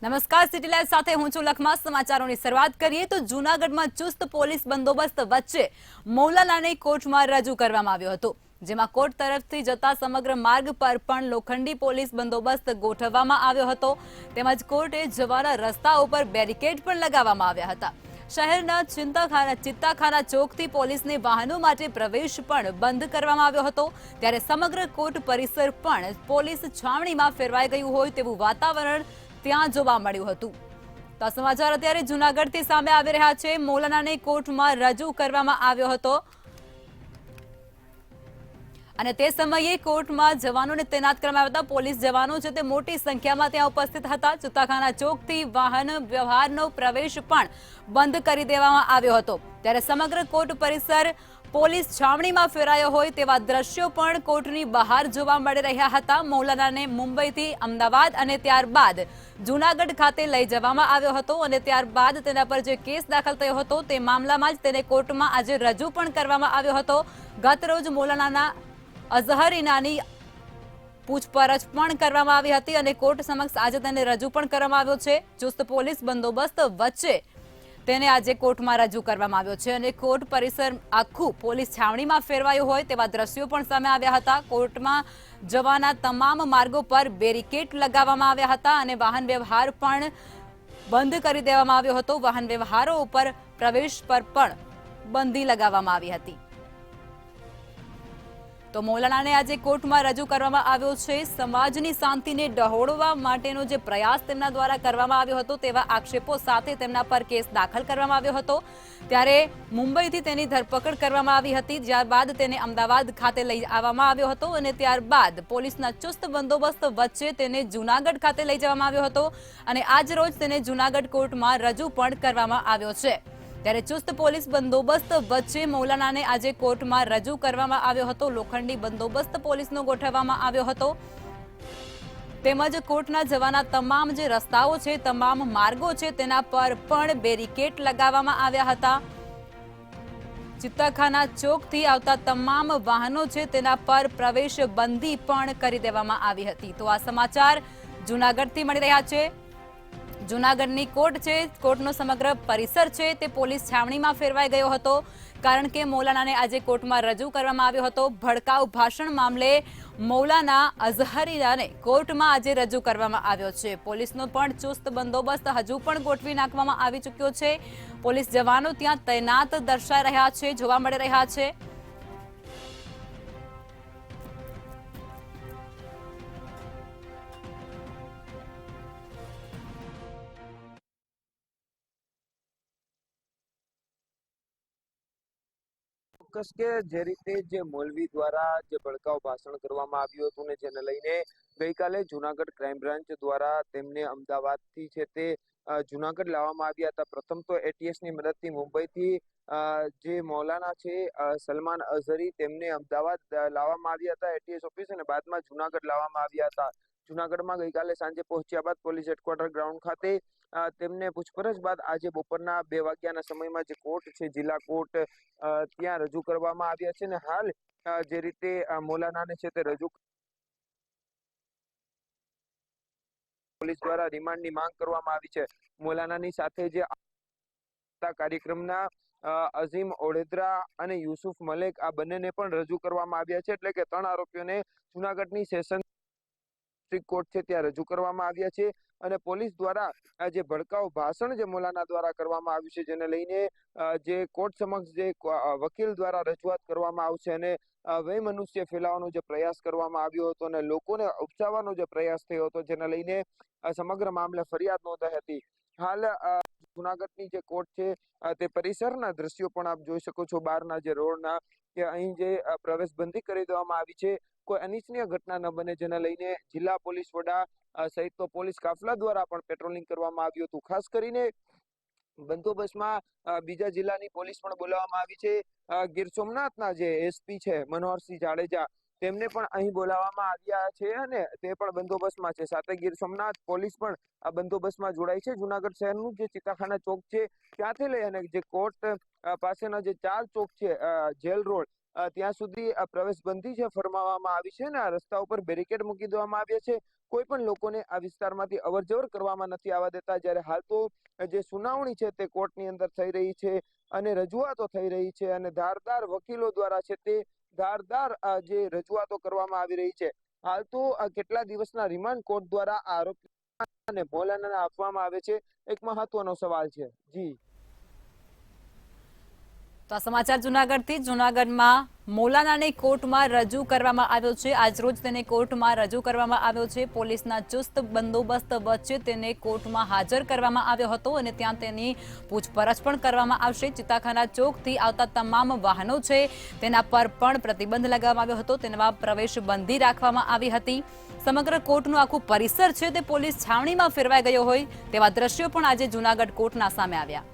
નમસ્કાર, city live સાથે હું છું લખમા. સમાચારોની શરૂઆત કરીએ તો જૂનાગઢમાં ચુસ્ત પોલીસ બંદોબસ્ત વચ્ચે મૌલાનાને કોર્ટમાં રજૂ કરવામાં આવ્યો હતો, જેમાં કોર્ટ તરફથી જતા સમગ્ર માર્ગ પર પણ લોખંડી પોલીસ બંદોબસ્ત ગોઠવવામાં આવ્યો હતો. તેમજ કોર્ટે જવાના રસ્તા ઉપર બેરિકેડ પણ લગાવવામાં આવ્યા હતા. શહેરના ચિત્તાખાના ચોકથી પોલીસને વાહનો માટે પ્રવેશ પણ બંધ કરવામાં આવ્યો હતો. ત્યારે સમગ્ર કોર્ટ પરિસર પણ પોલીસ છાવણીમાં ફેરવાઈ ગયું હોય તેવું વાતાવરણ ત્યાં જોવા મળ્યું હતું. તો આ સમાચાર અત્યારે જૂનાગઢથી સામે આવી રહ્યા છે. મૌલાનાને કોર્ટમાં રજૂ કરવામાં આવ્યો હતો અને તે સમયે કોર્ટમાં જવાનોને તૈનાત કરવામાં આવ્યા હતા. પોલીસ જવાનો છે તે મોટી સંખ્યામાં ત્યાં ઉપસ્થિત હતા. ચિત્તાખાના ચોકથી વાહન વ્યવહારનો પ્રવેશ પણ બંધ કરી દેવામાં આવ્યો હતો. ત્યારે સમગ્ર કોર્ટ પરિસર પોલીસ છાવણીમાં ફેરાયો હોય તેવા દ્રશ્યો પણ કોર્ટની બહાર જોવા મળી રહ્યા હતા. મૌલાનાને મુંબઈથી અમદાવાદ અને ત્યારબાદ જૂનાગઢ ખાતે લઈ જવામાં આવ્યો હતો અને ત્યારબાદ તેના પર જે કેસ દાખલ થયો હતો તે મામલામાં જ તેને કોર્ટમાં આજે રજૂ પણ કરવામાં આવ્યો હતો. ગત રોજ મૌલાનાના અઝહરીનાની પૂછપરછ પણ કરવામાં આવી હતી અને કોર્ટ સમક્ષ આજે તેને રજૂ પણ કરવામાં આવ્યો છે. ચુસ્ત પોલીસ બંદોબસ્ત વચ્ચે તેને આજે કોર્ટમાં રજૂ કરવામાં આવ્યો છે અને કોર્ટ પરિસર આખું પોલીસ છાવણીમાં ફેરવાયું હોય તેવા દ્રશ્યો પણ સામે આવ્યા હતા. કોર્ટમાં જવાના તમામ માર્ગો પર બેરિકેડ લગાવવામાં આવ્યા હતા અને વાહન વ્યવહાર પણ બંધ કરી દેવામાં આવ્યો હતો. વાહન વ્યવહારો ઉપર પ્રવેશ પર પણ બંધી લગાવવામાં આવી હતી. તો મૌલાનાને આજે કોર્ટમાં રજૂ કરવામાં આવ્યો છે. સમાજની શાંતિને ડહોળવા માટેનો જે પ્રયાસ તેમના દ્વારા કરવામાં આવ્યો હતો તેવા આક્ષેપો સાથે તેમના પર કેસ દાખલ કરવામાં આવ્યો હતો. ત્યારે મુંબઈથી તેની ધરપકડ કરવામાં આવી હતી. ત્યારબાદ તેને અમદાવાદ ખાતે લઈ આવવામાં આવ્યો હતો અને ત્યારબાદ પોલીસના ચુસ્ત બંદોબસ્ત વચ્ચે તેને જૂનાગઢ ખાતે લઈ જવામાં આવ્યો હતો અને આજ રોજ તેને જૂનાગઢ કોર્ટમાં રજૂ પણ કરવામાં આવ્યો છે. ત્યારે ચુસ્ત પોલીસ બંદોબસ્ત વચ્ચે મૌલાનાને આજે કોર્ટમાં રજૂ કરવામાં આવ્યો હતો. લોખંડી બંદોબસ્ત પોલીસનો ગોઠવવામાં આવ્યો હતો. તેમજ કોર્ટના જવાના તમામ જે રસ્તાઓ છે, તમામ માર્ગો છે તેના પર પણ બેરિકેડ લગાવવામાં આવ્યા હતા. ચિત્તાખાના ચોકથી આવતા તમામ વાહનો છે તેના પર પ્રવેશ બંધી પણ કરી દેવામાં આવી હતી. તો આ સમાચાર જૂનાગઢથી મળી રહ્યા છે. જૂનાગઢની કોર્ટ છે, કોર્ટનો સમગ્ર પરિસર છે તે પોલીસ છાવણીમાં ફેરવાઈ ગયો હતો, કારણ કે મૌલાનાને આજે કોર્ટમાં રજૂ કરવામાં આવ્યો હતો. ભડકાઉ ભાષણ મામલે મૌલાના અઝહરીનાને કોર્ટમાં આજે રજૂ કરવામાં આવ્યો છે. પોલીસનો પણ ચુસ્ત બંદોબસ્ત હજુ પણ ગોઠવી નાખવામાં આવી ચૂક્યો છે. પોલીસ જવાનો ત્યાં તૈનાત દર્શાઈ રહ્યા છે, જોવા મળી રહ્યા છે. ચોક્કસ કે જે રીતે જે મૌલવી દ્વારા જે ભડકાઉ ભાષણ કરવામાં આવ્યું હતું ને જેને લઈને ગઈકાલે જુનાગઢ ક્રાઇમ બ્રાન્ચ દ્વારા તેમને અમદાવાદથી છે તે જુનાગઢ લાવવામાં આવ્યા હતા. પ્રથમ તો એટીએસ ની મદદથી મુંબઈથી જે મૌલાના છે સલમાન અઝહરી તેમને અમદાવાદ લાવવામાં આવ્યા હતા એટીએસ ઓફિસ, અને બાદમાં જુનાગઢ લાવવામાં આવ્યા હતા. જુનાગઢમાં ગઈકાલે સાંજે પહોંચ્યા બાદ પોલીસ હેડક્વાર્ટર ગ્રાઉન્ડ ખાતે તેમને પૂછપરછ બાદ આજે બપોરના 2 વાગ્યાના સમયમાં જે કોર્ટ છે, જિલ્લા કોર્ટ, ત્યાં રજૂ કરવામાં આવ્યા છે. ને હાલ જે રીતે મૌલાનાને છે તે રજૂ પોલીસ દ્વારા રિમાન્ડની માંગ કરવામાં આવી છે. મૌલાનાની સાથે જે કાર્યક્રમના અઝીમ ઓડેદરા અને યુસુફ મલેક આ બંનેને પણ રજૂ કરવામાં આવ્યા છે. એટલે કે 3 આરોપીઓને જુનાગઢની સેશન કોર્ટ છે ત્યાં રજૂ કરવામાં આવ્યા છે. અને પોલીસ દ્વારા જે ભડકાઉ ભાષણ જે મૌલાના દ્વારા કરવામાં આવ્યું છે જેને લઈને જે કોર્ટ સમક્ષ જે વકીલ દ્વારા રજૂઆત કરવામાં આવશે અને વયમનુષ્ય ફેલાવવાનો જે પ્રયાસ કરવામાં આવ્યો હતો અને લોકોને ઉપચાવવાનો જે પ્રયાસ થયો હતો, જેને લઈને સમગ્ર મામલે ફરિયાદ નોંધાઈ હતી. હાલ જુનાગઢની જે કોર્ટ છે તે પરિસરના દ્રશ્યો પણ આપ જોઈ શકો છો. બહારના જે રોડના કે અહીં જે પ્રવેશબંધી કરી દેવામાં આવી છે, કોઈ અનિચ્છનીય ઘટના ન બને જેને લઈને જિલ્લા પોલીસ વડા સહિત તો પોલીસ કાફલા દ્વારા પણ પેટ્રોલિંગ કરવામાં આવ્યું હતું. ખાસ કરીને બંદોબસ્તમાં બીજા જિલ્લાની પોલીસ પણ બોલાવવામાં આવી છે. ગીર સોમનાથના જે એસપી છે મનોહરસિંહ જાડેજા, તેમને પણ અહીં બોલાવવામાં આવ્યા છે અને તે પણ બંદોબસ્તમાં છે. સાથે ગીર સોમનાથ પોલીસ પણ આ બંદોબસ્તમાં જોડાઈ છે. જુનાગઢ શહેરનું જે ચિત્તાખાના ચોક છે ત્યાંથી લઈ અને જે કોર્ટ પાસેના જે 4 ચોક છે, જેલ રોડ, ત્યાં સુધી આ પ્રવેશબંધી છે ફરમાવવામાં આવી છે અને આ રસ્તા ઉપર બેરિકેડ મૂકી દેવામાં આવ્યા છે. કોઈ પણ લોકોને આ વિસ્તારમાંથી અવરજવર કરવામાં નથી આવવા દેતા. જ્યારે હાલ તો જે સુનાવણી છે તે કોર્ટની અંદર થઈ રહી છે અને રજૂઆતો થઈ રહી છે અને ધારદાર વકીલો દ્વારા છે તે ધારદાર જે રજૂઆતો કરવામાં આવી રહી છે. હાલ તો કેટલા દિવસના રિમાન્ડ કોર્ટ દ્વારા આરોપી અને મૌલાનાને આપવામાં આવે છે, એક મહત્વનો સવાલ છે. જી તો આ સમાચાર જૂનાગઢથી. જૂનાગઢમાં મૌલાનાને કોર્ટમાં રજૂ કરવામાં આવ્યો છે. આજરોજ તેને કોર્ટમાં રજૂ કરવામાં આવ્યો છે. પોલીસના ચુસ્ત બંદોબસ્ત વચ્ચે તેને કોર્ટમાં હાજર કરવામાં આવ્યો હતો અને ત્યાં તેની પૂછપરછ પણ કરવામાં આવશે. ચિત્તાખાના ચોકથી આવતા તમામ વાહનો છે તેના પર પણ પ્રતિબંધ લગાવવામાં આવ્યો હતો. તેમાં પ્રવેશ બંધી રાખવામાં આવી હતી. સમગ્ર કોર્ટનું આખું પરિસર છે તે પોલીસ છાવણીમાં ફેરવાઈ ગયો હોય તેવા દ્રશ્યો પણ આજે જૂનાગઢ કોર્ટના સામે આવ્યા.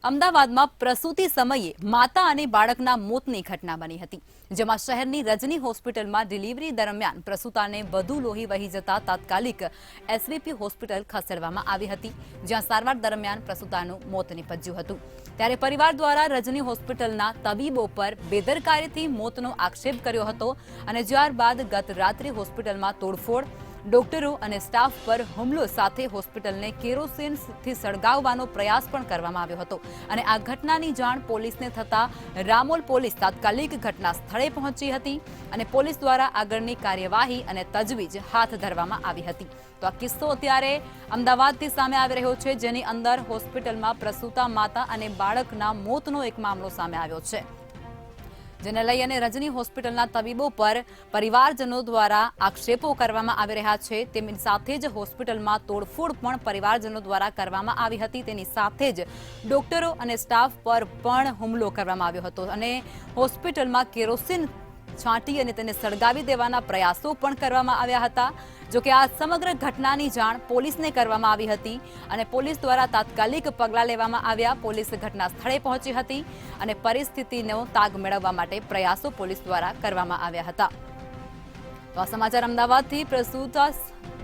અમદાવાદમાં પ્રસૂતિ સમયે માતા અને બાળકના મોતની ઘટના બની હતી, જેમાં શહેરની રજની હોસ્પિટલમાં ડિલિવરી દરમિયાન પ્રસૂતાને વધુ લોહી વહી જતા તાત્કાલિક એસવીપી હોસ્પિટલ ખસેડવામાં આવી હતી, જ્યાં સારવાર દરમિયાન પ્રસૂતાનું મોત નીપજ્યું હતું. ત્યારે પરિવાર દ્વારા રજની હોસ્પિટલના તબીબો પર બેદરકારીથી મોતનો આક્ષેપ કર્યો હતો અને ત્યારબાદ ગત રાત્રે હોસ્પિટલમાં તોડફોડ, ડોક્ટરો અને સ્ટાફ પર હુમલો સાથે હોસ્પિટલને કેરોસીનથી સળગાવવાનો પ્રયાસ પણ કરવામાં આવ્યો હતો અને આ ઘટનાની જાણ પોલીસને થતા રામોલ પોલીસ તાત્કાલિક ઘટના સ્થળે પહોંચી હતી અને પોલીસ દ્વારા આગળની કાર્યવાહી અને તજવીજ હાથ ધરવામાં આવી હતી. તો આ કિસ્સો અત્યારે અમદાવાદથી સામે આવી રહ્યો છે, જેની અંદર હોસ્પિટલમાં પ્રસૂતા માતા અને બાળકના મોતનો એક મામલો સામે આવ્યો છે, જેને લઈ અને રજની હોસ્પિટલના તબીબો પર પરિવારજનો દ્વારા આક્ષેપો કરવામાં આવી રહ્યા છે. તેમની સાથે જ હોસ્પિટલમાં તોડફોડ પણ પરિવારજનો દ્વારા કરવામાં આવી હતી. તેની સાથે જ ડોક્ટરો અને સ્ટાફ પર પણ હુમલો કરવામાં આવ્યો હતો અને હોસ્પિટલમાં કેરોસીન છાંટી અને તેને સળગાવી દેવાના પ્રયાસો પણ કરવામાં આવ્યા હતા. જોકે આ સમગ્ર ઘટનાની જાણ પોલીસને કરવામાં આવી હતી અને પોલીસ દ્વારા તાત્કાલિક પગલાં લેવામાં આવ્યા. પોલીસ ઘટના સ્થળે પહોંચી હતી અને પરિસ્થિતિનો તાગ મેળવવા માટે પ્રયાસો પોલીસ દ્વારા કરવામાં આવ્યા હતા. તો આ સમાચાર અમદાવાદથી. પ્રસૂતા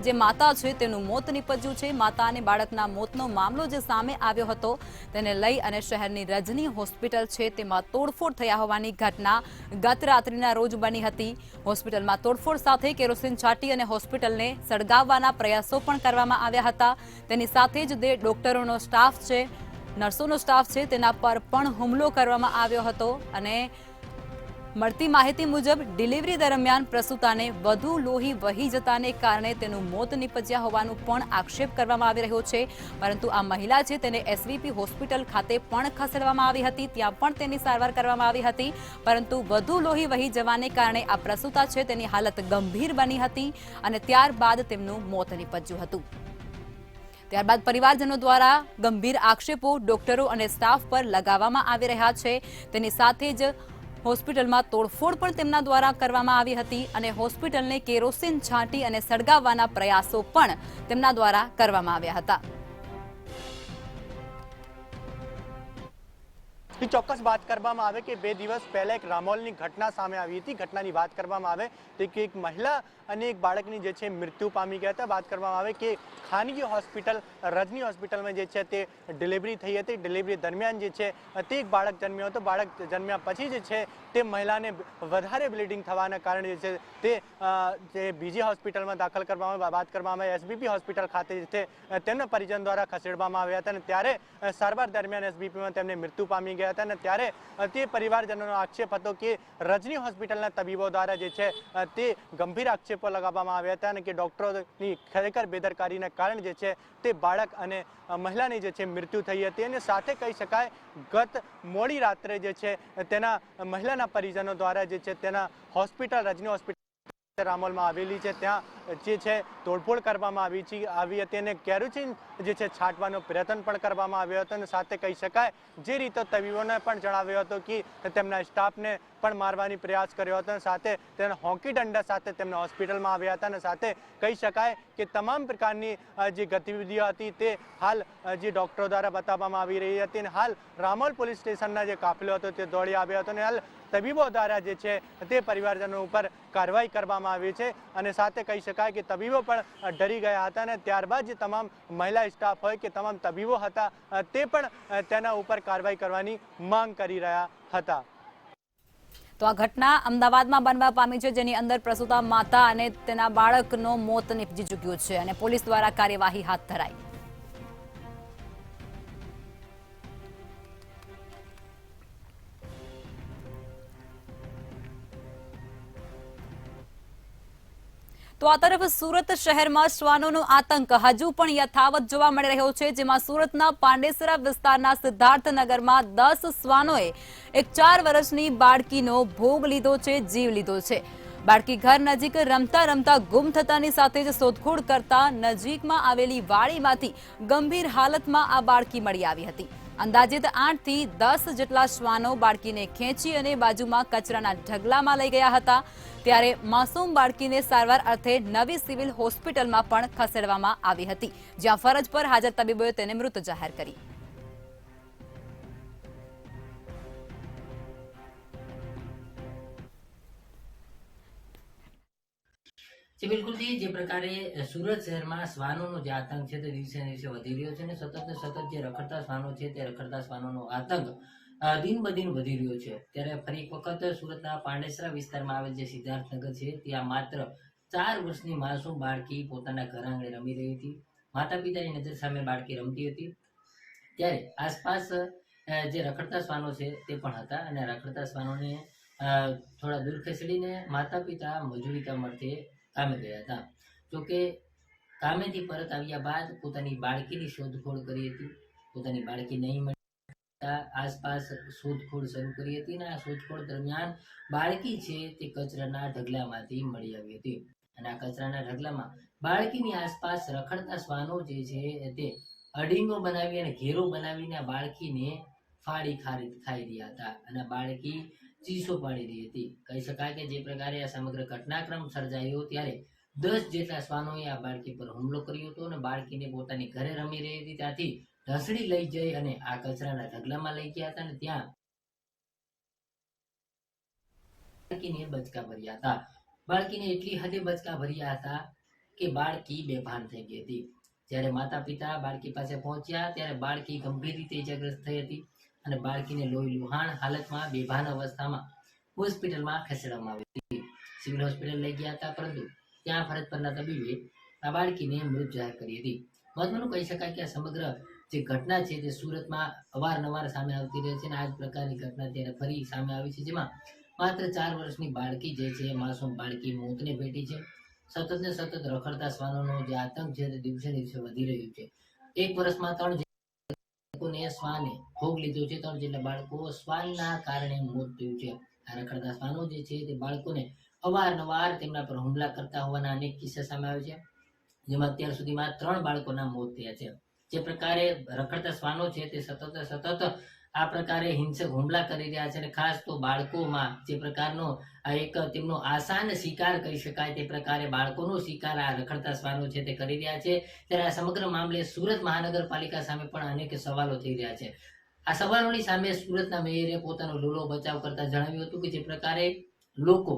જે માતા છે તેનું મોત નીપજ્યું છે. માતા અને બાળકના મોતનો મામલો જે સામે આવ્યો હતો તેને લઈ અને શહેરની રજની હોસ્પિટલ છે તેમાં તોડફોડ થયા હોવાની ઘટના ગત રાત્રિના રોજ બની હતી. હોસ્પિટલમાં તોડફોડ સાથે કેરોસીન છાંટી અને હોસ્પિટલને સળગાવવાના પ્રયાસો પણ કરવામાં આવ્યા હતા. તેની સાથે જ જે ડોક્ટરોનો સ્ટાફ છે, નર્સોનો સ્ટાફ છે, તેના પર પણ હુમલો કરવામાં આવ્યો હતો અને મળતી માહિતી મુજબ ડિલિવરી દરમિયાન પ્રસૂતાને વધુ લોહી વહી જતાને કારણે તેનું મોત નીપજ્યા હોવાનું પણ આક્ષેપ કરવામાં આવી રહ્યો છે. પરંતુ આ મહિલા છે તેને એસવીપી હોસ્પિટલ ખાતે પણ ખસેડવામાં આવી હતી, ત્યાં પણ તેની સારવાર કરવામાં આવી હતી, પરંતુ વધુ લોહી વહી જવાને કારણે આ પ્રસૂતા છે તેની હાલત ગંભીર બની હતી અને ત્યારબાદ તેમનું મોત નીપજ્યું હતું. ત્યારબાદ પરિવારજનો દ્વારા ગંભીર આક્ષેપો ડોક્ટરો અને સ્ટાફ પર લગાવવામાં આવી રહ્યા છે. તેની સાથે જ હોસ્પિટલમાં તોડફોડ પણ તેમના દ્વારા કરવામાં આવી હતી અને હોસ્પિટલને કેરોસીન છાંટી અને સળગાવવાના પ્રયાસો પણ તેમના દ્વારા કરવામાં આવ્યા હતા. ચોક્કસ વાત કરવામાં આવે કે 2 દિવસ પહેલા એક રામોલની ઘટના સામે આવી હતી. ઘટનાની વાત કરવામાં આવે તો કે એક મહિલા અને એક બાળકની જે છે મૃત્યુ પામી ગયા હતા. વાત કરવામાં આવે કે ખાનગી હોસ્પિટલ રજની હોસ્પિટલમાં જે છે તે ડિલિવરી થઈ હતી. ડિલિવરી દરમિયાન જે છે તે એક બાળક જન્મ્યો હતો. બાળક જન્મ્યા પછી જે છે તે મહિલાને વધારે બ્લીડિંગ થવાના કારણે જે છે તે જે બીજી હોસ્પિટલમાં દાખલ કરવામાં વાત કરવામાં આવે એસબીપી હોસ્પિટલ ખાતે જે છે તેમના પરિજન દ્વારા ખસેડવામાં આવ્યા હતા અને ત્યારે સારવાર દરમિયાન એસબીપીમાં તેમને મૃત્યુ પામી ગયા હતા અને ત્યારે તે પરિવારજનોનો આક્ષેપ હતો કે રજની હોસ્પિટલના તબીબો દ્વારા જે છે તે ગંભીર આક્ષેપો લગાવવામાં આવ્યા હતા અને કે ડોક્ટરોની ખરેખર બેદરકારીના કારણે જે છે તે બાળક અને મહિલાની જે છે મૃત્યુ થઈ હતી. અને સાથે કહી શકાય ગત મોડી રાત્રે જે છે તેના મહિલાના પરિજનો દ્વારા જે છે તેના હોસ્પિટલ રજની હોસ્પિટલ રામોલમાં આવેલી છે ત્યાં જે છે તોડફોડ કરવામાં આવી હતી અને કેરોસીન જે છે છાંટવાનો પ્રયત્ન પણ કરવામાં આવ્યો હતો અને સાથે કહી શકાય જે રીતે તબીબોને પણ જણાવ્યો હતો કે તેમના સ્ટાફને પણ મારવાની પ્રયાસ કર્યો હતો અને સાથે તેના હોકી દંડા સાથે તેમને હોસ્પિટલમાં આવ્યા હતા અને સાથે કહી શકાય કે તમામ પ્રકારની જે ગતિવિધિઓ હતી તે હાલ જે ડોક્ટરો દ્વારા બતાવવામાં આવી રહી હતી અને હાલ રામોલ પોલીસ સ્ટેશનના જે કાફલો હતો તે દોડી આવ્યો હતો અને હાલ તબીબો દ્વારા જે છે તે પરિવારજનો ઉપર કાર્યવાહી કરવામાં આવી છે અને સાથે કહી શકાય શકાય કે તબીબો પણ ડરી ગયા હતા અને ત્યારબાદ જે તમામ મહિલા સ્ટાફ હોય કે તમામ તબીબો હતા તે પણ તેના ઉપર કાર્યવાહી કરવાની માંગ કરી રહ્યા હતા. તો આ ઘટના અમદાવાદમાં બનવા પામી છે, જેની અંદર પ્રસૂતા માતા અને તેના બાળકનો મોત નીપજી ચૂક્યું છે અને પોલીસ દ્વારા કાર્યવાહી હાથ ધરાઈ. તો આ તરફ સુરત શહેરમાં શ્વાનોનો આતંક હજુ પણ યથાવત જોવા મળી રહ્યો છે, જેમાં સુરતના પાંડેસરા વિસ્તારના સિદ્ધાર્થનગરમાં 10 શ્વાનોએ એક 4 વર્ષની બાળકીનો ભોગ લીધો છે, જીવ લીધો છે. બાળકી ઘર નજીક રમતા રમતા ગુમ થતાની સાથે જ શોધખોળ કરતા નજીકમાં આવેલી વાડીમાંથી ગંભીર હાલતમાં આ બાળકી મળી આવી હતી. અંદાજિત 8 થી 10 જેટલા શ્વાનો બાળકીને ખેંચી અને બાજુમાં કચરાના ઢગલામાં લઈ ગયા હતા. ત્યારે માસૂમ બાળકીને સારવાર અર્થે નવી સિવિલ હોસ્પિટલમાં પણ ખસેડવામાં આવી હતી, જ્યાં ફરજ પર હાજર તબીબોએ તેને મૃત જાહેર કરી. બિલકુલ જે પ્રકારે સુરત શહેરમાં શ્વાનોનો જે આતંક છે તે દિવસે ને દિવસે વધી રહ્યો છે અને સતત જે રખડતા શ્વાનો છે તે રખડતા શ્વાનોનો આતંક દિન બદિન વધી રહ્યો છે. ત્યારે ફરી એક વખત સુરતના પાંડેસરા વિસ્તારમાં આવેલ જે સિદ્ધાર્થનગર છે ત્યાં માત્ર 4 વર્ષની માસૂમ બાળકી પોતાના ઘર આંગણે રમી રહી હતી. માતા પિતાની નજર સામે બાળકી રમતી હતી, ત્યારે આસપાસ જે રખડતા શ્વાનો છે તે પણ હતા અને રખડતા શ્વાનોને થોડા દૂર ખસેડીને માતા પિતા મજૂરી કામ અર્થે કામે ગયા હતા. જોકે કામેથી પરત આવ્યા બાદ પોતાની બાળકીની શોધખોળ કરી હતી. પોતાની બાળકી નહીં મળતા આસપાસ શોધખોળ શરૂ કરી હતી અને આ શોધખોળ દરમિયાન બાળકી છે તે કચરાના ઢગલામાંથી મળી આવી હતી અને આ કચરાના ઢગલામાં બાળકીની આસપાસ રખડતા શ્વાનો જે છે તે અડીંગો બનાવી અને ઘેરો બનાવીને આ બાળકીને ફાડી ખાઈ રહ્યા હતા અને બાળકી ચીસો પાડી રહી હતી. કહી શકાય કે જે પ્રકારે આ સમગ્ર ઘટનાક્રમ સર્જાયો ત્યારે 10 જેટલા શ્વાનોએ આ બાળકી પર હુમલો કર્યો હતો અને બાળકીને પોતાની ઘરે રમી રહી હતી ત્યાંથી ઢસડી લઈ જઈ અને આ કચરાના ઢગલામાં લઈ ગયા હતા અને ત્યાં બાળકીને બચકા ભર્યા હતા. બાળકીને એટલી હદે બચકા ભર્યા હતા કે બાળકી બેભાન થઈ ગઈ હતી. જ્યારે માતા પિતા બાળકી પાસે પહોંચ્યા ત્યારે બાળકી ગંભીર રીતે ઇજાગ્રસ્ત થઈ હતી અને બાળકીને લોહી લુહાણ હાલતમાં બેભાન અવસ્થામાં હોસ્પિટલમાં ખસેડવામાં આવી હતી. સિવિલ હોસ્પિટલ લઈ ગયા હતા, પરંતુ ત્યાં ફરજ પરના તબીબે આ બાળકીને મૃત જાહેર કરી હતી. મહત્વનું કહી શકાય કે આ સમગ્ર જે ઘટના છે તે સુરતમાં અવારનવાર સામે આવતી રહે છે અને આ જ પ્રકારની ઘટના ત્યારે ફરી સામે આવી છે, જેમાં માત્ર 4 વર્ષની બાળકી જે છે માસૂમ બાળકી મોતને ભેટી છે. સતત ને સતત રખડતા શ્વાનોનો જે આતંક છે તે દિવસે દિવસે વધી રહ્યું છે. 1 વર્ષમાં 3 બાળકોને શ્વાને ભોગ લીધો છે. 3 જેટલા બાળકો શ્વાનના કારણે મોત થયું છે. આ રખડતા શ્વાનો જે છે તે બાળકોને અવારનવાર તેમના પર હુમલા કરતા હોવાના અનેક કિસ્સા સામે આવે છે, જેમાં અત્યાર સુધીમાં 3 બાળકોના મોત થયા છે. જે પ્રકારે રખડતા શ્વાનો છે તે સતત આ પ્રકારે હિંસક હુમલા કરી રહ્યા છે અને ખાસ તો બાળકોમાં જે પ્રકારનો આ એક તેમનો આસાન શિકાર કહી શકાય તે પ્રકારે બાળકોનો શિકાર આ રખડતા શ્વાનો છે તે કરી રહ્યા છે. ત્યારે આ સમગ્ર મામલે સુરત મહાનગરપાલિકા સામે પણ અનેક સવાલો થઈ રહ્યા છે. આ સવાલોની સામે સુરતના મેયરે પોતાનો લોલો બચાવ કરતા જણાવ્યું હતું કે જે પ્રકારે લોકો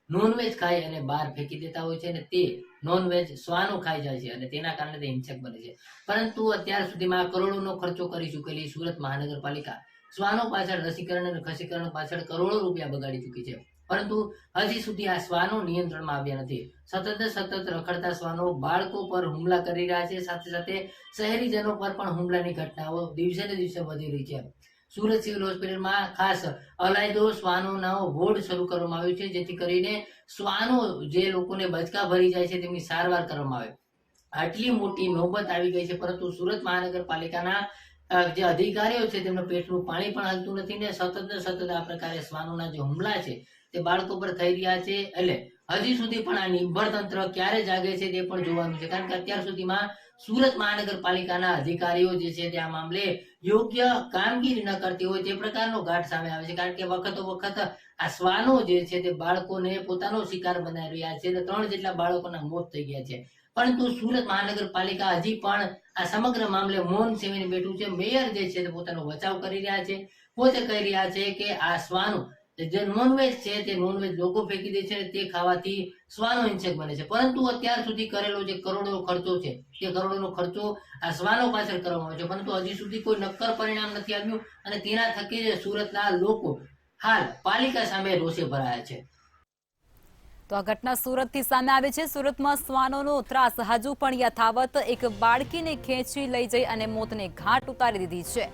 નોનવેજ ખાઈ અને બહાર ફેંકી દેતા હોય છે અને તે નોનવેજ શ્વાનો ખાઈ જાય છે અને તેના કારણે તે હિંસક બને છે. પરંતુ અત્યાર સુધીમાં કરોડોનો ખર્ચો કરી ચૂકેલી સુરત મહાનગરપાલિકા શ્વાનો પાછળ રસીકરણ અને ખસીકરણ પાછળ કરોડો રૂપિયા બગાડી ચૂકી છે, પરંતુ હજી સુધી આ શ્વાનો નિયંત્રણમાં આવ્યા નથી. સતત રખડતા શ્વાનો બાળકો પર હુમલા કરી રહ્યા છે, સાથે સાથે શહેરીજનો પર પણ હુમલાની ઘટનાઓ દિવસે ને દિવસે વધી રહી છે. સુરત સિવિલ હોસ્પિટલમાં ખાસ અલાયદો શ્વાનોનો વોર્ડ શરૂ કરવામાં આવ્યો છે, જેથી કરીને શ્વાનો જે લોકોને બચકા ભરી જાય છે તેમની સારવાર કરવામાં આવે. આટલી મોટી નોબત આવી ગઈ છે, પરંતુ સુરત મહાનગરપાલિકાના જે અધિકારીઓ છે તેમનું પેટનું પાણી પણ હાલતું નથી ને સતત આ પ્રકારે શ્વાનોના જે હુમલા છે તે બાળકો પર થઈ રહ્યા છે. એટલે હજી સુધી પણ આ નિર્ભર તંત્ર ક્યારે જાગે છે તે પણ જોવાનું છે, કારણ કે અત્યાર સુધીમાં સુરત મહાનગરપાલિકાના અધિકારીઓ જે છે તે આ મામલે યોગ્ય કામગીરી ન કરતી હોય તે પ્રકારનો ઘાટ સામે આવે છે. કારણ કે વખતો વખત આ શ્વાનો જે છે તે બાળકોને પોતાનો શિકાર બનાવી રહ્યા છે અને 3 જેટલા બાળકોના મોત થઈ ગયા છે, પરંતુ સુરત મહાનગરપાલિકા હજી પણ આ સમગ્ર મામલે મૌન સેવીને બેઠું છે. મેયર જે છે તે પોતાનો બચાવ કરી રહ્યા છે, પોતે કહી રહ્યા છે કે આ શ્વાનો જે નોનવેજ છે તે નોનવેજ લોકો ફેંકી દે છે અને તે ખાવાથી શ્વાનો ઇન્સેક્ટ બને છે, પરંતુ અત્યાર સુધી કરેલો જે કરોડો ખર્ચો છે તે કરોડોનો ખર્ચો આ શ્વાનો પાછળ કરવામાં આવ્યો છે, પરંતુ હજી સુધી કોઈ નક્કર પરિણામ નથી આવ્યું અને તેના થકી સુરતના લોકો હાલ પાલિકા સામે રોષે ભરાયા છે. તો આ ઘટના સુરતથી સામે આવે છે. સુરતમાં શ્વાનોનો ત્રાસ હજુ પણ યથાવત. એક બાળકીને ખેંચી લઈ જઈ અને મોતને ઘાટ ઉતારી દીધી છે.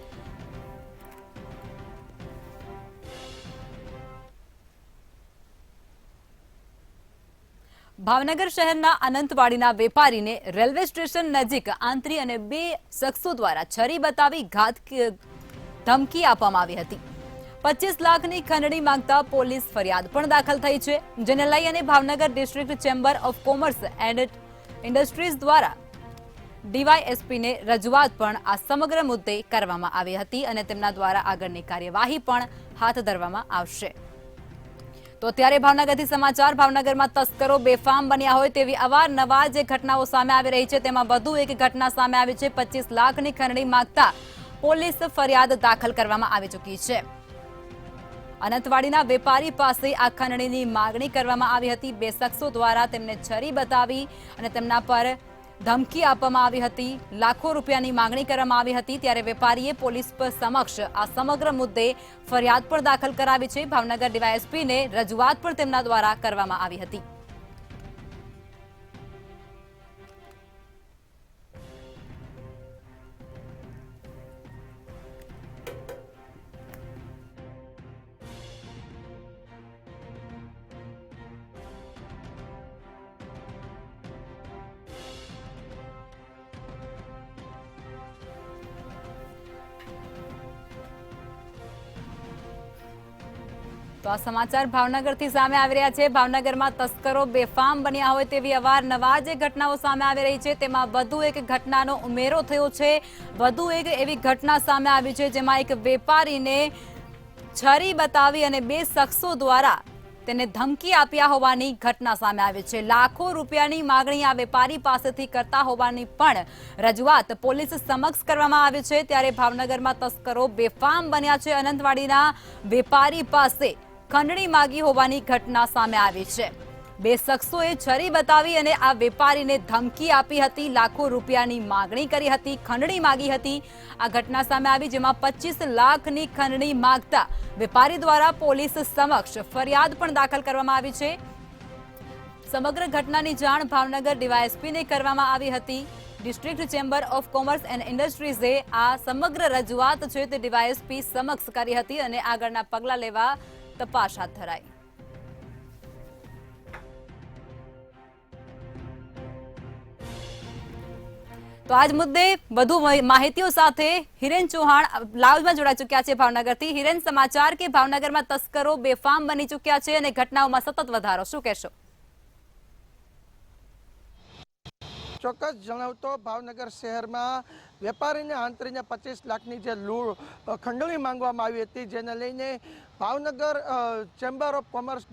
ભાવનગર શહેરના અનંતવાડીના વેપારીને રેલવે સ્ટેશન નજીક આંતરી અને 2 શખ્સો દ્વારા છરી બતાવી ધમકી આપવામાં આવી હતી. 25 લાખની ખંડણી માંગતા પોલીસ ફરિયાદ પણ દાખલ થઈ છે, જેને લઈ અને Bhavnagar district chamber of commerce and industries દ્વારા ડીવાયએસપીને રજૂઆત પણ આ સમગ્ર મુદ્દે કરવામાં આવી હતી અને તેમના દ્વારા આગળની કાર્યવાહી પણ હાથ ધરવામાં આવશે. તો અત્યારે ભાવનગરથી સમાચાર. ભાવનગરમાં તસ્કરો બેફામ બન્યા હોય તેવી અવારનવાર જે ઘટનાઓ સામે આવી રહી છે, તેમાં વધુ એક ઘટના સામે આવી છે. 25 લાખની ખંડણી માંગતા પોલીસ ફરિયાદ દાખલ કરવામાં આવી ચૂકી છે. અનંતવાડીના વેપારી પાસે આ ખંડણીની માગણી કરવામાં આવી હતી. 2 શખ્સો દ્વારા તેમને છરી બતાવી અને તેમના પર ધમકી આપવામાં આવી હતી. લાખો રૂપિયાની માંગણી કરવામાં આવી હતી. ત્યારે વેપારીએ પોલીસ સમક્ષ આ સમગ્ર મુદ્દે ફરિયાદ પણ દાખલ કરાવી છે. ભાવનગર ડીવાયએસપીને રજૂઆત પણ તેમના દ્વારા કરવામાં આવી હતી. તો આ સમાચાર ભાવનગરથી સામે આવી રહ્યા છે. ભાવનગરમાં તસ્કરો બેફામ બન્યા હોય તેવી અવારનવાર જે ઘટનાઓ સામે આવી રહી છે, તેમાં વધુ એક ઘટનાનો ઉમેરો થયો છે. વધુ એક એવી ઘટના સામે આવી છે જેમાં એક વેપારીને છરી બતાવી અને 2 શખ્સો દ્વારા તેને ધમકી આપ્યા હોવાની ઘટના સામે આવી છે. લાખો રૂપિયાની માગણી આ વેપારી પાસેથી કરતા હોવાની પણ રજૂઆત પોલીસ સમક્ષ કરવામાં આવી છે. ત્યારે ભાવનગરમાં તસ્કરો બેફામ બન્યા છે. અનંતવાડીના વેપારી પાસે ખંડણી માગી હોવાની ઘટના સામે આવી છે. 2 શખ્સોએ છરી બતાવી અને આ વેપારીને ધમકી આપી હતી. લાખો રૂપિયાની માગણી કરી હતી, ખંડણી માગી હતી. આ ઘટના સામે આવી, જેમાં 25 લાખની ખંડણી માંગતા વેપારી દ્વારા પોલીસ સમક્ષ ફરિયાદ પણ દાખલ કરવામાં આવી છે. સમગ્ર ઘટનાની જાણ ભાવનગર ડીવાયએસપીને કરવામાં આવી હતી. District chamber of commerce and ઇન્ડસ્ટ્રીઝે આ સમગ્ર રજૂઆત છે તે ડીવાયએસપી સમક્ષ કરી હતી અને આગળના પગલાં લેવા તપાસ હાથ ધરાઈ. તો આજ મુદ્દે વધુ માહિતીઓ સાથે હિરેન ચૌહાણ લાઈવમાં જોડાઈ ચૂક્યા છે ભાવનગરથી. હિરેન, સમાચાર કે ભાવનગરમાં તસ્કરો બેફામ બની ચૂક્યા છે અને ઘટનાઓમાં સતત વધારો, શું કહેશો? ચોક્કસ જણાવતો, ભાવનગર શહેરમાં વેપારીને આંતરીને 25 લાખની જે ખંડણી માંગવામાં આવી હતી, જેને લઈને ભાવનગર ચેમ્બર ઓફ કોમર્સ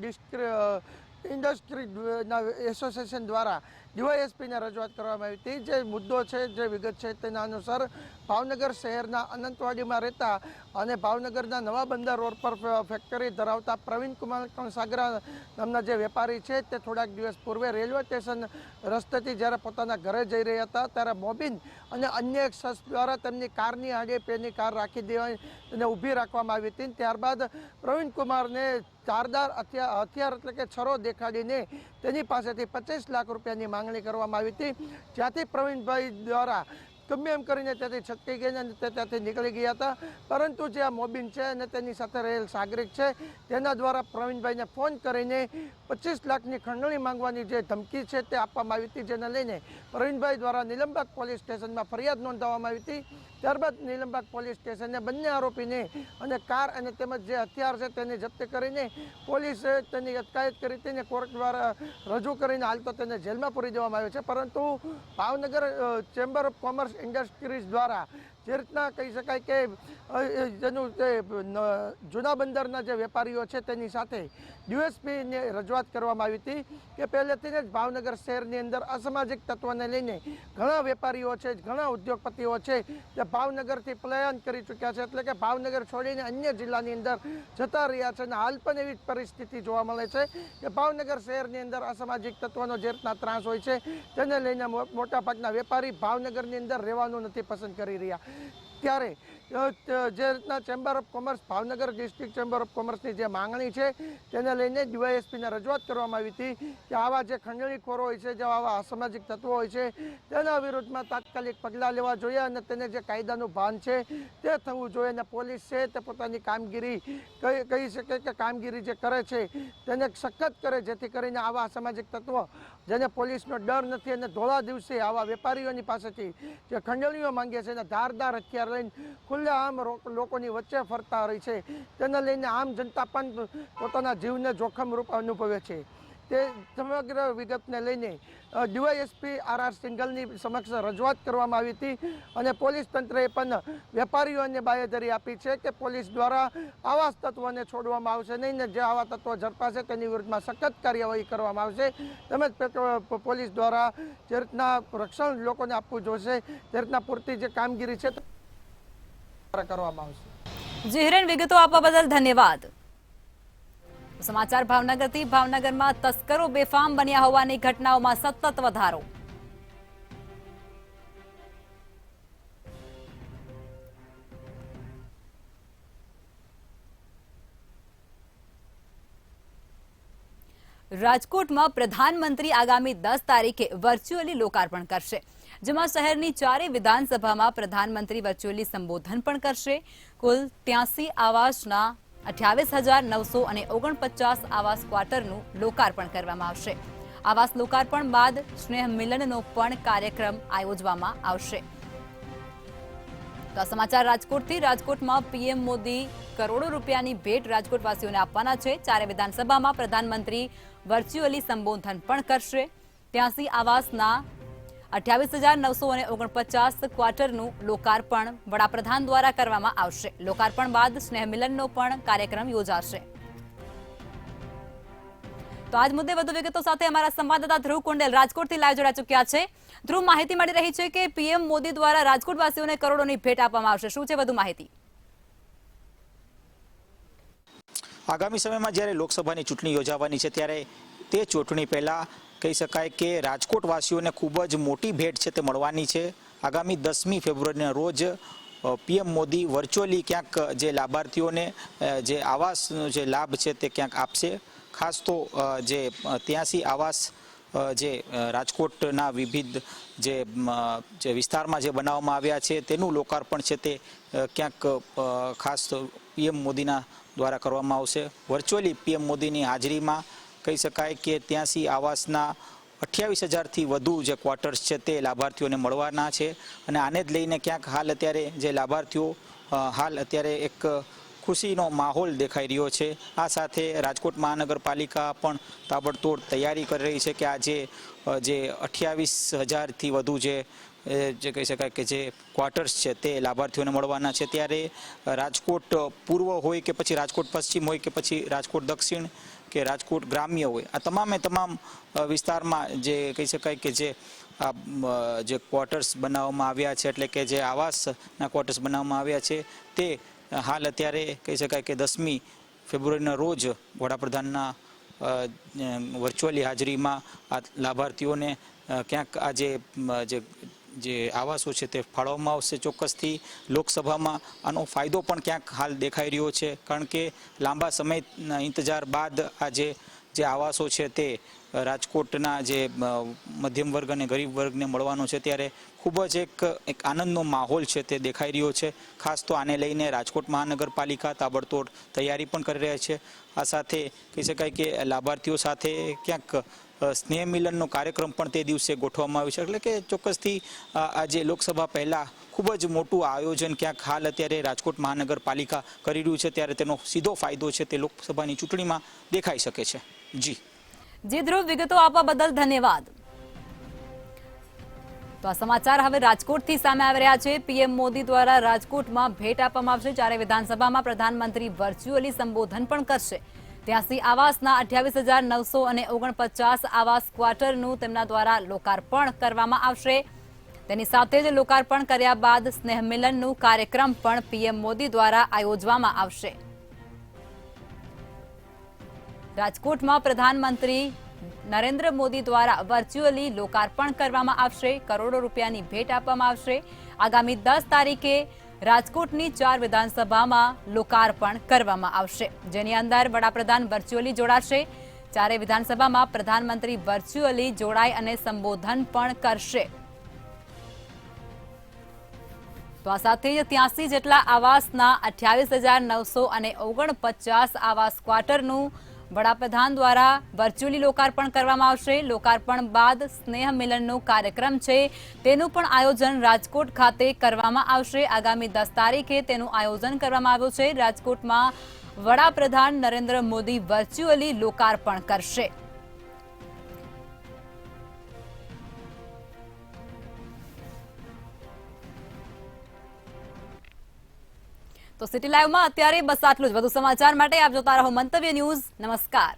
ઇન્ડસ્ટ્રીના એસોસિએશન દ્વારા ડીવાયએસપીને રજૂઆત કરવામાં આવી હતી. જે મુદ્દો છે, જે વિગત છે, તેના અનુસાર ભાવનગર શહેરના અનંતવાડીમાં રહેતા અને ભાવનગરના નવા બંદર રોડ પર ફેક્ટરી ધરાવતા પ્રવીણકુમાર સાગરા નામના જે વેપારી છે, તે થોડાક દિવસ પૂર્વે રેલવે સ્ટેશન રસ્તેથી જ્યારે પોતાના ઘરે જઈ રહ્યા હતા, ત્યારે મોબીન અને અન્ય એક શખ્સ દ્વારા તેમની કારની આગે પેની કાર રાખી દેવાની તેને ઊભી રાખવામાં આવી હતી. ત્યારબાદ પ્રવીણકુમારને ધારદાર હથિયાર એટલે કે છરો દેખાડીને તેની પાસેથી 25 લાખ રૂપિયાની માંગણી કરવામાં આવી હતી. જ્યાંથી પ્રવીણભાઈ દ્વારા ગમે એમ કરીને ત્યાંથી છટકી ગઈને અને તે ત્યાંથી નીકળી ગયા હતા. પરંતુ જે આ મોબીન છે અને તેની સાથે રહેલ સાગરિક છે, તેના દ્વારા પ્રવીણભાઈને ફોન કરીને 25 લાખની ખંડણી માંગવાની જે ધમકી છે તે આપવામાં આવી હતી, જેને લઈને પ્રવીણભાઈ દ્વારા નીલમબાગ પોલીસ સ્ટેશનમાં ફરિયાદ નોંધાવવામાં આવી હતી. ત્યારબાદ નીલમબાગ પોલીસ સ્ટેશને બંને આરોપીને અને કાર અને તેમજ જે હથિયાર છે તેને જપ્ત કરીને પોલીસે તેની અટકાયત કરી તેને કોર્ટ દ્વારા રજૂ કરીને હાલ તો તેને જેલમાં પૂરી દેવામાં આવ્યો છે. પરંતુ Bhavnagar chamber of commerce industries દ્વારા જે રીતના કહી શકાય કે જેનું જે જૂના બંદરના જે વેપારીઓ છે તેની સાથે ડીવાયએસપીને રજૂઆત કરવામાં આવી હતી કે પહેલેથી જ ભાવનગર શહેરની અંદર અસામાજિક તત્વોને લઈને ઘણા વેપારીઓ છે, ઘણા ઉદ્યોગપતિઓ છે જે ભાવનગરથી પલાયન કરી ચૂક્યા છે, એટલે કે ભાવનગર છોડીને અન્ય જિલ્લાની અંદર જતા રહ્યા છે. અને હાલ પણ એવી જ પરિસ્થિતિ જોવા મળે છે કે ભાવનગર શહેરની અંદર અસામાજિક તત્વોનો જે રીતના ત્રાસ હોય છે તેને લઈને મોટાભાગના વેપારી ભાવનગરની અંદર રહેવાનું નથી પસંદ કરી રહ્યા. ત્યારે જે રીતના chamber of commerce Bhavnagar district chamber of કોમર્સની જે માંગણી છે તેને લઈને ડીવાયએસપીને રજૂઆત કરવામાં આવી હતી કે આવા જે ખંડણીખોરો હોય છે, જે આવા અસામાજિક તત્વો હોય છે તેના વિરુદ્ધમાં તાત્કાલિક પગલાં લેવા જોઈએ અને તેને જે કાયદાનું ભાન છે તે થવું જોઈએ. અને પોલીસ છે તે પોતાની કામગીરી કહી શકે કે કામગીરી જે કરે છે તેને સખત કરે, જેથી કરીને આવા અસામાજિક તત્વો જેને પોલીસનો ડર નથી અને ધોળા દિવસે આવા વેપારીઓની પાસેથી જે ખંડણીઓ માંગે છે અને ધારદાર હથિયાર લઈને ખુલ્લેઆમ લોકોની વચ્ચે ફરતા રહી છે, તેને લઈને આમ જનતા પણ પોતાના જીવને જોખમરૂપ અનુભવે છે. તે સમગ્ર વિગતને લઈને ડીવાયએસપી આર સિંઘલની સમક્ષ રજૂઆત કરવામાં આવી હતી અને પોલીસ તંત્રએ પણ વેપારીઓને બાંયધરી આપી છે કે પોલીસ દ્વારા આવા તત્વોને છોડવામાં આવશે નહીં ને જે આવા તત્વો ઝડપાશે તેની વિરુદ્ધમાં સખત કાર્યવાહી કરવામાં આવશે. તેમજ પોલીસ દ્વારા જે રીતના રક્ષણ લોકોને આપવું જોઈશે તે રીતના પૂરતી જે કામગીરી છે કરવામાં આવશે. જી હિરેન, વિગતો આપવા બદલ ધન્યવાદ. સમાચાર ભાવનગરથી. ભાવનગરમાં તસ્કરો બેફામ બન્યા હોવાની ઘટનાઓમાં સતત વધારો. રાજકોટમાં પ્રધાનમંત્રી આગામી 10 તારીખે વર્ચ્યુઅલી લોકાર્પણ કરશે, જેમાં શહેરની 4 વિધાનસભામાં પ્રધાનમંત્રી વર્ચ્યુઅલી સંબોધન પણ કરશે. કુલ 83 આવાસના 28,949 આવાસ ક્વાર્ટરનું લોકાર્પણ કરવામાં આવશે. આવાસ લોકાર્પણ બાદ સ્નેહ મિલનનો પણ કાર્યક્રમ આયોજવામાં આવશે. તો આ સમાચાર રાજકોટથી. રાજકોટમાં પીએમ મોદી કરોડો રૂપિયાની ભેટ રાજકોટવાસીઓને આપવાના છે. 4 વિધાનસભામાં પ્રધાનમંત્રી વર્ચ્યુઅલી સંબોધન પણ કરશે. 83 આવાસના 28,949 ક્વાર્ટરનું લોકાર્પણ વડાપ્રધાન દ્વારા કરવામાં આવશે. લોકાર્પણ બાદ સ્નેહ મિલનનો પણ કાર્યક્રમ યોજાશે. તો આજ મુદ્દે વધુ વિગતો સાથે અમારા સંવાદદાતા ધ્રુવ કુંડેલ રાજકોટથી લાઈવ જોડાઈ ચૂક્યા છે. ધ્રુવ, માહિતી મળી રહી છે કે પીએમ મોદી દ્વારા રાજકોટવાસીઓને કરોડોની ભેટ આપવામાં આવશે. શું છે વધુ માહિતી? આગામી સમયમાં જ્યારે લોકસભાની ચૂંટણી યોજાવાની છે ત્યારે તે ચૂંટણી પહેલા કહી શકાય કે રાજકોટવાસીઓને ખૂબ જ મોટી ભેટ છે તે મળવાની છે. આગામી 10મી ફેબ્રુઆરીના રોજ પીએમ મોદી વર્ચ્યુઅલી ક્યાંક જે લાભાર્થીઓને જે આવાસનો જે લાભ છે તે ક્યાંક આપશે. ખાસ તો જે 83 આવાસ જે રાજકોટના વિવિધ જે વિસ્તારમાં જે બનાવવામાં આવ્યા છે તેનું લોકાર્પણ છે તે ક્યાંક ખાસ પીએમ મોદીના દ્વારા કરવામાં આવશે. વર્ચ્યુઅલી પીએમ મોદીની હાજરીમાં કહી શકાય કે 83 આવાસના 28,000થી વધુ જે ક્વાર્ટર્સ છે તે લાભાર્થીઓને મળવાના છે. અને આને જ લઈને ક્યાંક હાલ અત્યારે જે લાભાર્થીઓ અત્યારે એક ખુશીનો માહોલ દેખાઈ રહ્યો છે. આ સાથે રાજકોટ મહાનગરપાલિકા પણ તાબડતોડ તૈયારી કરી રહી છે કે આજે જે 28,000થી વધુ જે કહી શકાય કે જે ક્વાર્ટર્સ છે તે લાભાર્થીઓને મળવાના છે. ત્યારે રાજકોટ પૂર્વ હોય કે પછી રાજકોટ પશ્ચિમ હોય કે પછી રાજકોટ દક્ષિણ કે રાજકોટ ગ્રામ્ય હોય, આ તમામે તમામ વિસ્તારમાં જે કહી શકાય કે જે ક્વાર્ટર્સ બનાવવામાં આવ્યા છે, એટલે કે જે આવાસના ક્વાર્ટર્સ બનાવવામાં આવ્યા છે તે હાલ અત્યારે કહી શકાય કે 10મી ફેબ્રુઆરીના રોજ વડાપ્રધાનના વર્ચ્યુઅલી હાજરીમાં આ લાભાર્થીઓને ક્યાંક આ જે આવાસો છે તે ફાળવવામાં આવશે. ચોક્કસથી લોકસભામાં આનો ફાયદો પણ ક્યાંક હાલ દેખાઈ રહ્યો છે, કારણ કે લાંબા સમયના ઇંતજાર બાદ આ જે આવાસો છે તે રાજકોટના જે મધ્યમ વર્ગ અને ગરીબ વર્ગને મળવાનો છે ત્યારે ખૂબ જ એક આનંદનો માહોલ છે તે દેખાઈ રહ્યો છે. ખાસ તો આને લઈને રાજકોટ મહાનગરપાલિકા તાબડતોડ તૈયારી પણ કરી રહ્યા છે. આ સાથે કહી શકાય કે લાભાર્થીઓ સાથે ક્યાંક સ્નેહ મિલનનો કાર્યક્રમ પણ તે દિવસે ગોઠવવામાં આવ્યો છે. એટલે કે ચોક્કસથી આજે લોકસભા પહેલાં ખૂબ જ મોટું આયોજન ક્યાંક હાલ અત્યારે રાજકોટ મહાનગરપાલિકા કરી રહ્યું છે, ત્યારે તેનો સીધો ફાયદો છે તે લોકસભાની ચૂંટણીમાં દેખાઈ શકે છે. જી ધ્રુવ, વિગતો આપવા બદલ ધન્યવાદ. તો તો આ સમાચાર હવે રાજકોટથી સામે આવી રહ્યા છે. પીએમ મોદી દ્વારા રાજકોટમાં ભેટ આપવામાં આવશે, જ્યારે વિધાનસભામાં પ્રધાનમંત્રી વર્ચ્યુઅલી સંબોધન પણ કરશે. 83 આવાસના 28,949 આવાસ ક્વાર્ટરનું તેમના દ્વારા લોકાર્પણ કરવામાં આવશે. તેની સાથે જ લોકાર્પણ કર્યા બાદ સ્નેહ મિલનનું કાર્યક્રમ પણ પીએમ મોદી દ્વારા આયોજવામાં આવશે. રાજકોટમાં પ્રધાનમંત્રી નરેન્દ્ર મોદી દ્વારા વર્ચ્યુઅલી લોકાર્પણ કરવામાં આવશે. કરોડો રૂપિયાની ભેટ આપવામાં આવશે. આગામી 10 તારીખે રાજકોટની 4 વિધાનસભામાં લોકાર્પણ કરવામાં આવશે, જેની અંદર વડાપ્રધાન વર્ચ્યુઅલી જોડાશે. 4 વિધાનસભામાં પ્રધાનમંત્રી વર્ચ્યુઅલી જોડાય અને સંબોધન પણ કરશે. તો આ સાથે જ 83 જેટલા આવાસના 28,949 આવાસ ક્વાર્ટરનું વડાપ્રધાન દ્વારા વર્ચ્યુઅલી લોકાર્પણ કરવામાં આવશે. લોકાર્પણ બાદ સ્નેહ મિલનનો કાર્યક્રમ છે તેનું પણ આયોજન રાજકોટ ખાતે કરવામાં આવશે. આગામી 10 તારીખે તેનું આયોજન કરવામાં આવ્યું છે. રાજકોટમાં વડાપ્રધાન નરેન્દ્ર મોદી વર્ચ્યુઅલી લોકાર્પણ કરશે. તો સિટી લાઈવમાં અત્યારે બસ આટલું જ. વધુ સમાચાર માટે આપ જોતા રહો મંતવ્ય ન્યૂઝ. નમસ્કાર.